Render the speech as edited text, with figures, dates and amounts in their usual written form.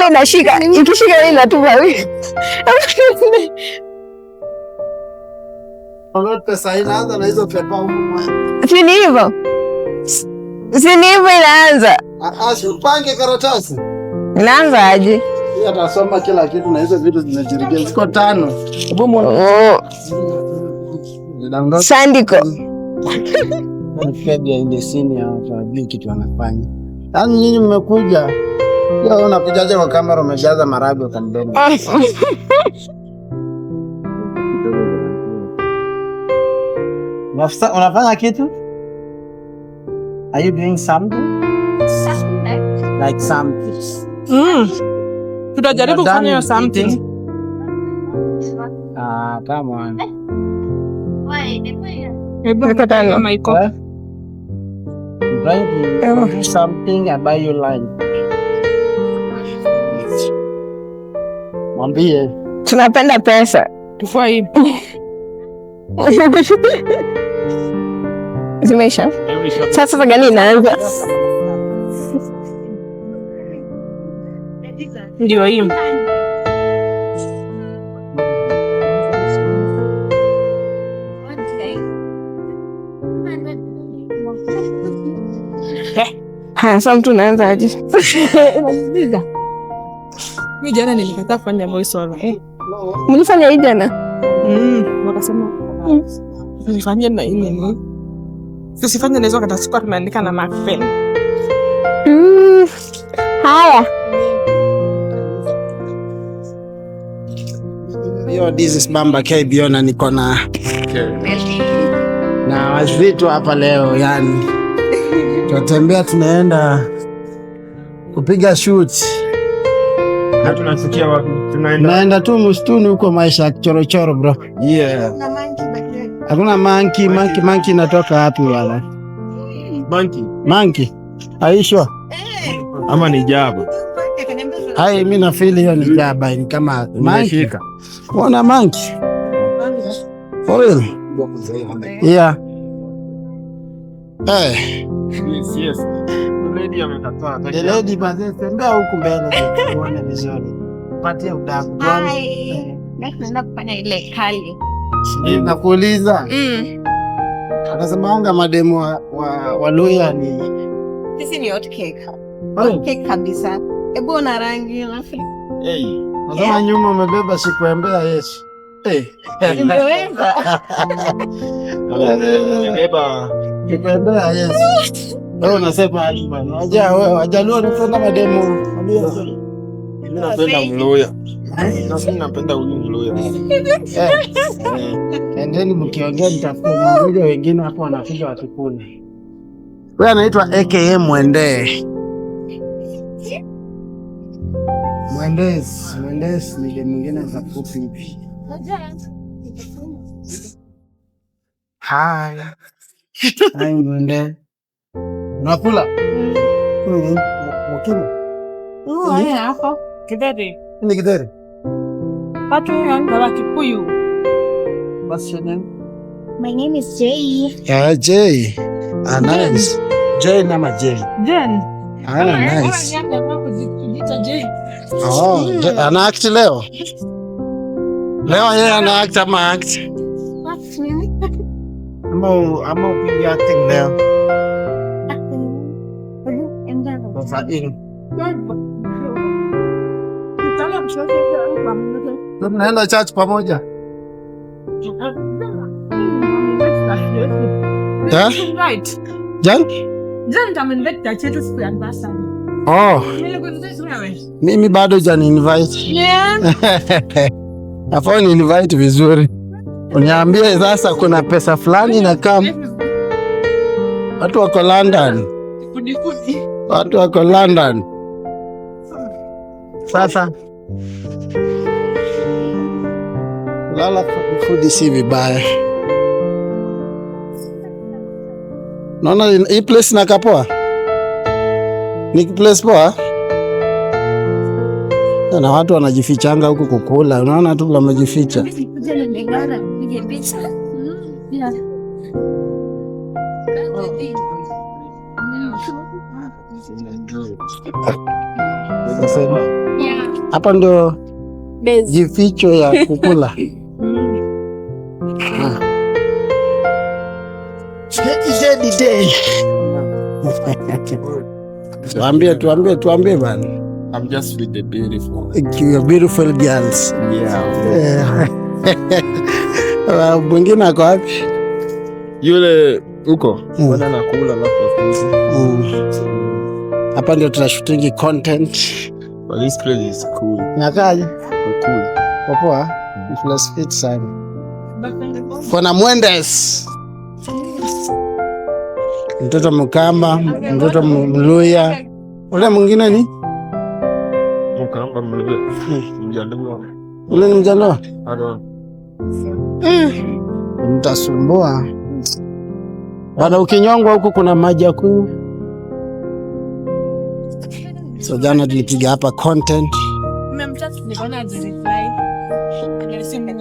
ile inashika, ikishika ile inatupa. Pesa inaanza na hizo pepa huko. Si ni hivyo? Si ni hivyo inaanza? Upange karatasi. Inaanza aje? Atasoma kila kitu na hizo vitu zinajirigia. Ziko 5. Sandiko. Fedi ya ile sini ya watu wajui kitu wanafanya. Yaani nyinyi mmekuja. Leo unakujaje kwa kamera umejaza marago kandeni. Unafanya kitu? Are you doing something? Like something. Tutajaribu kufanya something. Come on. Hebu tano Michael. Trying to do something about your life. Mwambie tunapenda pesa. Tufua hii. Zimeisha. Sasa gani inaanza? Ndio hii. Sasa mtu unaanza aje? Mimi jana nilikataa kufanya voice over. Mlifanya hii jana? Wakasema nifanye na nini? Tusifanye na hizo karatasi kwa tunaandika na mark-pen. Haya. Yo, this is Bamba KBO na niko na wazitu hapa leo, yani tutembea, tunaenda kupiga shoot. Na tunafikia wapi? Tunaenda tu msituni huko, maisha ya chorochoro bro. Yeah. Hakuna monkey inatoka wapi wala? Monkey. Aisha. Ama ni jaba. Hai, mimi na feel hiyo ni jaba, ni kama monkey. Kuna monkey. For real? Yeah. Yes. Lady amekataa. The lady baze tembea huku mbele tuone vizuri. Patie udaku. Naenda kufanya ile kali. Nakuuliza. Akasema anga mademu wa Luya ni sisi ni hot cake. Hot cake kabisa. Ebo na rangi alafu. Kama nyuma umebeba sikuembea Yesu. Nimeweza. Nimebeba Yesu. Wewe unasema aje bwana? Wewe wajaluo unapenda mademu. Mimi napenda Mluya. Mimi napenda Mluya. Endeni mkiongea nitafuta mmoja, wengine hapo wanakuja watukune. Wewe anaitwa AKA Mwende. Mwendezi ni mwingine za fupi hivi. Hai Mwende. Unakula? Mkimo. Hapo. Kideri. Ni kideri. Watu wa Kikuyu. What's your name? My name is Jay. Yeah, Jay. Nice. Jay nama Jay. Jen. Nice. Ana act leo? Leo yeye ana act ama act? Ama upige acting leo? Tunaenda church pamoja. Right. Jan? Tameniinvite chetu siku ya anniversary. Mimi bado jani invite. Yeah. Afao ni invite vizuri. Uniambie sasa kuna pesa fulani na kama watu wako London. Watu wako London. Sasa lala food si vibaya. Naona hii place na kapoa. Ni place poa. Na watu wanajifichanga huku kukula. Unaona tu wamejificha. Hapa ndo jificho ya kukula. Tuambie bana. I'm just with the beautiful. You're beautiful girls. Yeah. Mwingine ako wapi? Yule huko. Bwana nakula alafu hapa ndio tunashooting content. But this place is cool. Nakaje? Cool. Poa. Plus fit sana. Kuna Mwendes. Mtoto Mkamba, mtoto Mluya. Ule mwingine ni? Mkamba Mluya. Mjaluo. Ule ni Mjaluo? Ado. Mtasumbua. Bana ukinyongwa huku kuna maji ya kunywa. So jana tulipiga hapa content. Nimemtaka nikaona reply. Anasema